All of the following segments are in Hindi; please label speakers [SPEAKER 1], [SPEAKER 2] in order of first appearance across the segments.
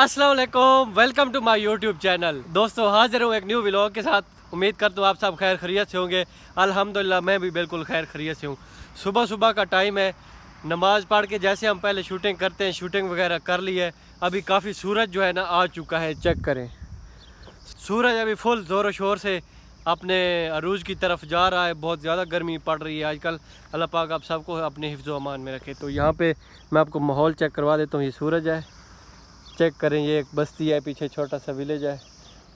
[SPEAKER 1] अस्सलाम वालेकुम, welcome to my YouTube channel. दोस्तों हाजिर हूँ एक न्यू व्लॉग के साथ। उम्मीद करता हूँ आप सब खैर खैरियत से होंगे। अल्हम्दुलिल्लाह मैं भी बिल्कुल खैर खैरियत से हूँ। सुबह सुबह का टाइम है, नमाज़ पढ़ के जैसे हम पहले शूटिंग करते हैं शूटिंग वगैरह कर ली है। अभी काफ़ी सूरज जो है ना आ चुका है, चेक करें। सूरज अभी फुल ज़ोर शोर से अपने अरूज की तरफ जा रहा है। बहुत ज़्यादा गर्मी पड़ रही है आजकल। अल्लाह पाक आप सबको अपने हिफ्ज़ अमान में रखे। तो यहाँ पे मैं आपको माहौल चेक करवा देता हूँ। ये सूरज है, चेक करें। ये एक बस्ती है, पीछे छोटा सा विलेज है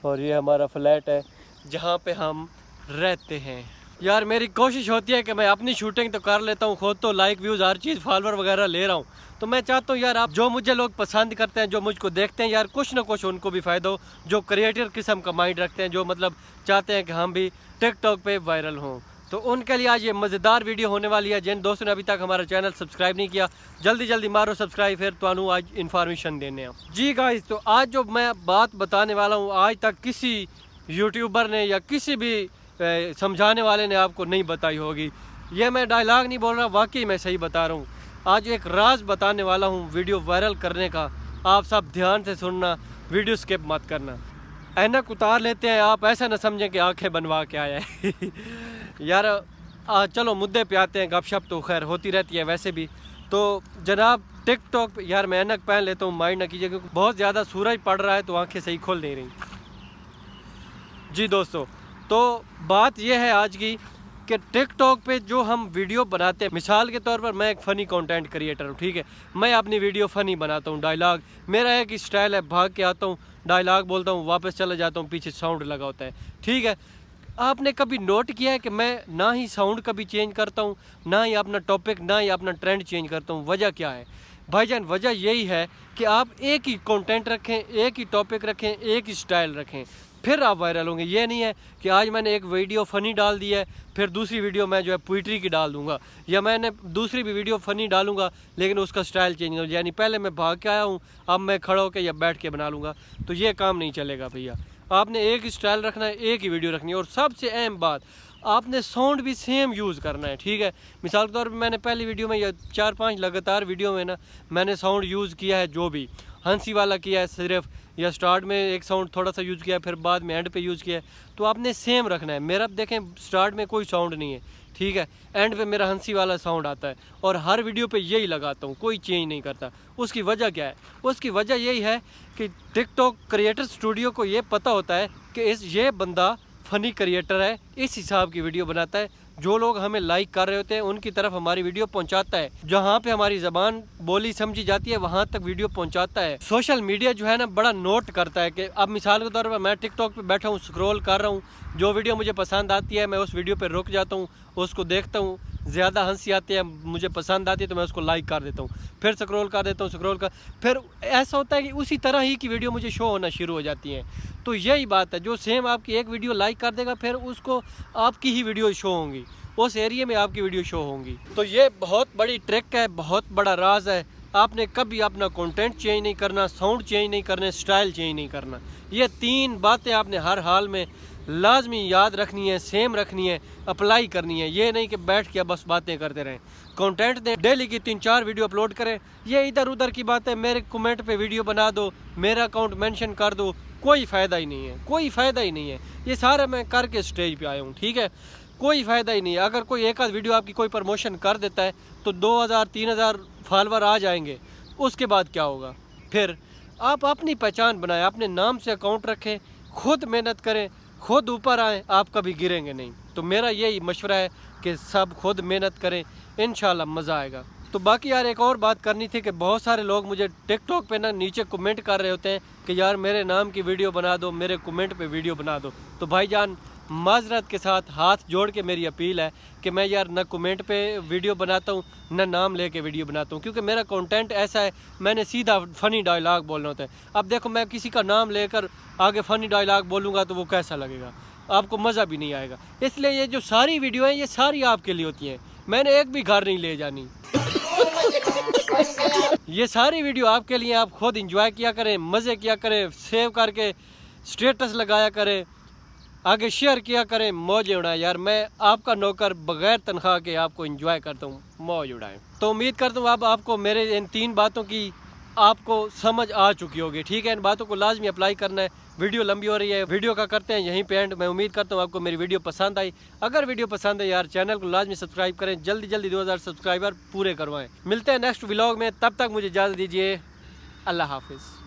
[SPEAKER 1] और ये हमारा फ्लैट है जहाँ पे हम रहते हैं। यार मेरी कोशिश होती है कि मैं अपनी शूटिंग तो कर लेता हूँ खुद, तो लाइक व्यूज़ हर चीज़ फॉलोअर वगैरह ले रहा हूँ। तो मैं चाहता हूँ यार आप जो मुझे लोग पसंद करते हैं, जो मुझको देखते हैं, यार कुछ ना कुछ उनको भी फ़ायदा हो। जो क्रिएटर किस्म का माइंड रखते हैं, जो मतलब चाहते हैं कि हम भी टिकटॉक पे वायरल हों, तो उनके लिए आज ये मज़ेदार वीडियो होने वाली है। जिन दोस्तों ने अभी तक हमारा चैनल सब्सक्राइब नहीं किया, जल्दी जल्दी मारो सब्सक्राइब, फिर तो आज इन्फॉर्मेशन देने जी गाइस। तो आज जो मैं बात बताने वाला हूँ, आज तक किसी यूट्यूबर ने या किसी भी समझाने वाले ने आपको नहीं बताई होगी। ये मैं डायलॉग नहीं बोल रहा, वाकई मैं सही बता रहा हूँ। आज एक राज बताने वाला हूँ वीडियो वायरल करने का। आप सब ध्यान से सुनना, वीडियो स्किप मत करना। ऐनक उतार लेते हैं, आप ऐसा ना समझें कि आंखें बनवा के आया है यार चलो मुद्दे पे आते हैं। गपशप तो खैर होती रहती है वैसे भी। तो जनाब टिकटॉक पे यार मैं ऐनक पहन लेता हूँ, माइंड ना कीजिए, क्योंकि बहुत ज़्यादा सूरज पड़ रहा है तो आंखें सही खोल नहीं रही। जी दोस्तों, तो बात यह है आज की कि टिकटॉक पे जो हम वीडियो बनाते हैं, मिसाल के तौर पर मैं एक फ़नी कंटेंट क्रिएटर हूँ, ठीक है। मैं अपनी वीडियो फ़नी बनाता हूँ, डायलॉग मेरा एक स्टाइल है, भाग के आता हूँ, डायलॉग बोलता हूँ, वापस चला जाता हूँ, पीछे साउंड लगा होता है, ठीक है। आपने कभी नोट किया है कि मैं ना ही साउंड कभी चेंज करता हूँ, ना ही अपना टॉपिक, ना ही अपना ट्रेंड चेंज करता हूँ? वजह क्या है भाईजान? वजह यही है कि आप एक ही कंटेंट रखें, एक ही टॉपिक रखें, एक ही स्टाइल रखें, फिर आप वायरल होंगे। ये नहीं है कि आज मैंने एक वीडियो फ़नी डाल दी है, फिर दूसरी वीडियो मैं जो है पोइट्री की डाल दूंगा, या मैंने दूसरी भी वीडियो फ़नी डालूंगा लेकिन उसका स्टाइल चेंज हो, यानी पहले मैं भाग के आया हूँ, अब मैं खड़ा होकर या बैठ के बना लूँगा। तो ये काम नहीं चलेगा भैया। आपने एक ही स्टाइल रखना है, एक ही वीडियो रखनी है। और सबसे अहम बात, आपने साउंड भी सेम यूज़ करना है, ठीक है। मिसाल के तौर पे मैंने पहली वीडियो में या 4-5 लगातार वीडियो में ना मैंने साउंड यूज़ किया है, जो भी हंसी वाला किया है सिर्फ, या स्टार्ट में एक साउंड थोड़ा सा यूज़ किया है, फिर बाद में एंड पे यूज़ किया है। तो आपने सेम रखना है। मेरा देखें स्टार्ट में कोई साउंड नहीं है, ठीक है, एंड पे मेरा हंसी वाला साउंड आता है और हर वीडियो पे यही लगाता हूँ, कोई चेंज नहीं करता। उसकी वजह क्या है? उसकी वजह यही है कि टिकटॉक क्रिएटर स्टूडियो को ये पता होता है कि ये बंदा फ़नी क्रिएटर है, इस हिसाब की वीडियो बनाता है, जो लोग हमें लाइक कर रहे होते हैं उनकी तरफ हमारी वीडियो पहुंचाता है, जहां पे हमारी ज़बान बोली समझी जाती है वहां तक वीडियो पहुंचाता है। सोशल मीडिया जो है ना बड़ा नोट करता है कि अब मिसाल के तौर पर मैं टिकटॉक पे बैठा हूँ, स्क्रॉल कर रहा हूँ, जो वीडियो मुझे पसंद आती है मैं उस वीडियो पर रुक जाता हूँ, उसको देखता हूँ, ज़्यादा हंसी आती है, मुझे पसंद आती है तो मैं उसको लाइक कर देता हूँ, फिर स्क्रॉल कर देता हूँ, फिर ऐसा होता है कि उसी तरह ही की वीडियो मुझे शो होना शुरू हो जाती है। तो यही बात है, जो सेम आपकी एक वीडियो लाइक कर देगा फिर उसको आपकी ही वीडियो शो होंगी, उस एरिया में आपकी वीडियो शो होंगी। तो ये बहुत बड़ी ट्रिक है, बहुत बड़ा राज है। आपने कभी अपना कंटेंट चेंज नहीं करना, साउंड चेंज नहीं करना, स्टाइल चेंज नहीं करना। ये 3 बातें आपने हर हाल में लाजमी याद रखनी है, सेम रखनी है, अप्लाई करनी है। ये नहीं कि बैठ के बस बातें करते रहें। कंटेंट दें, डेली की 3-4 वीडियो अपलोड करें। ये इधर उधर की बात है, मेरे कमेंट पे वीडियो बना दो, मेरा अकाउंट मेंशन कर दो, कोई फ़ायदा ही नहीं है, कोई फ़ायदा ही नहीं है। ये सारा मैं करके स्टेज पे आया हूँ, ठीक है, कोई फ़ायदा ही नहीं है। अगर कोई एक आध वीडियो आपकी कोई प्रमोशन कर देता है तो 2000-3000 फॉलोवर आ जाएंगे, उसके बाद क्या होगा? फिर आप अपनी पहचान बनाएं, अपने नाम से अकाउंट रखें, खुद मेहनत करें, खुद ऊपर आएँ, आप कभी गिरेंगे नहीं। तो मेरा यही मशवरा है कि सब खुद मेहनत करें, इंशाल्लाह मज़ा आएगा। तो बाकी यार एक और बात करनी थी कि बहुत सारे लोग मुझे टिकटॉक पे ना नीचे कमेंट कर रहे होते हैं कि यार मेरे नाम की वीडियो बना दो, मेरे कमेंट पे वीडियो बना दो। तो भाईजान माजरत के साथ हाथ जोड़ के मेरी अपील है कि मैं यार ना कमेंट पे वीडियो बनाता हूँ, ना नाम लेके वीडियो बनाता हूँ, क्योंकि मेरा कंटेंट ऐसा है, मैंने सीधा फ़नी डायलॉग बोलना होता है। अब देखो मैं किसी का नाम लेकर आगे फ़नी डायलॉग बोलूँगा तो वो कैसा लगेगा, आपको मज़ा भी नहीं आएगा। इसलिए ये जो सारी वीडियो हैं ये सारी आपके लिए होती हैं, मैंने एक भी घर नहीं ले जानी ये सारी वीडियो आपके लिए, आप खुद इंजॉय किया करें, मज़े किया करें, सेव करके स्टेटस लगाया करें, आगे शेयर किया करें, मौज उड़ाएं। यार मैं आपका नौकर बगैर तनख्वाह के आपको एंजॉय करता हूँ, मौज उड़ाएं। तो उम्मीद करता हूँ अब आपको मेरे इन 3 बातों की आपको समझ आ चुकी होगी। ठीक है, इन बातों को लाजमी अप्लाई करना है। वीडियो लंबी हो रही है, वीडियो का करते हैं यहीं पे एंड। मैं उम्मीद करता हूँ आपको मेरी वीडियो पसंद आई। अगर वीडियो पसंद है यार, चैनल को लाजमी सब्सक्राइब करें, जल्दी जल्दी 2000 सब्सक्राइबर पूरे करवाएं। मिलते हैं नेक्स्ट व्लॉग में, तब तक मुझे इजाज़त दीजिए। अल्लाह हाफिज़।